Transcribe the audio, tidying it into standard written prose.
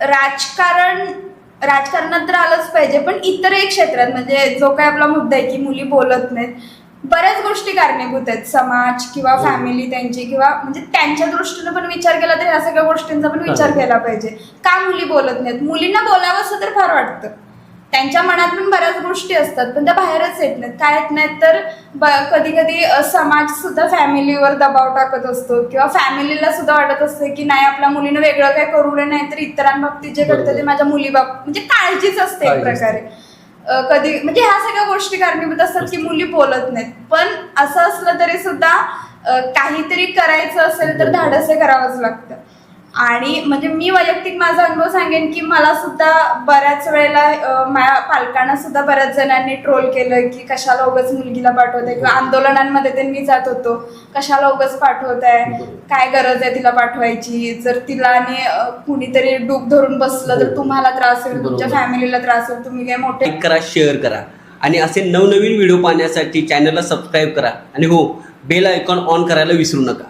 राजकारणात तर आलंच पाहिजे, पण इतरही क्षेत्रात म्हणजे जो काही आपला मुद्दा आहे की मुली बोलत नाहीत, बऱ्याच गोष्टी कारणीभूत आहेत. समाज किंवा फॅमिली त्यांची, किंवा म्हणजे त्यांच्या दृष्टीनं पण विचार केला तर ह्या सगळ्या गोष्टींचा पण विचार केला पाहिजे. का मुली बोलत नाहीत? मुलींना बोलावं असं तर फार वाटतं, त्यांच्या मनात पण बऱ्याच गोष्टी असतात, पण त्या बाहेरच येत नाहीत. काय येत नाहीत तर कधी कधी समाज सुद्धा फॅमिलीवर दबाव टाकत असतो, किंवा फॅमिलीला सुद्धा वाटत असते की नाही, आपल्या मुलीनं वेगळं काय करू नये, नाही तर इतरांबाबतीत जे घडतं ते माझ्या मुलीबाबत, म्हणजे काळजीच असते एक प्रकारे. कधी म्हणजे ह्या सगळ्या गोष्टी कारणीभूत असतात की मुली बोलत नाहीत. पण असं असलं तरी सुद्धा काहीतरी करायचं असेल तर धाडस हे करावंच लागतं. आणि म्हणजे मी वैयक्तिक माझा अनुभव सांगेन की मला सुद्धा बऱ्याच वेळेला माझ्या पालकांना सुद्धा बऱ्याच जणांनी ट्रोल केलं की कशाला उगाच मुलगीला पाठवताय, किंवा आंदोलनांमध्ये ते मी जात होतो, कशाला उगाच पाठवताय, काय गरज आहे तिला पाठवायची, जर तिला आणि कुणीतरी डूब धरून बसलं तर तुम्हाला त्रास होईल, तुमच्या फॅमिलीला त्रास होईल, तुम्ही काय मोठे. लाईक करा, शेअर करा, आणि असे नवनवीन व्हिडिओ पाहण्यासाठी चॅनलला सबस्क्राईब करा, आणि हो, बेल आयकॉन ऑन करायला विसरू नका.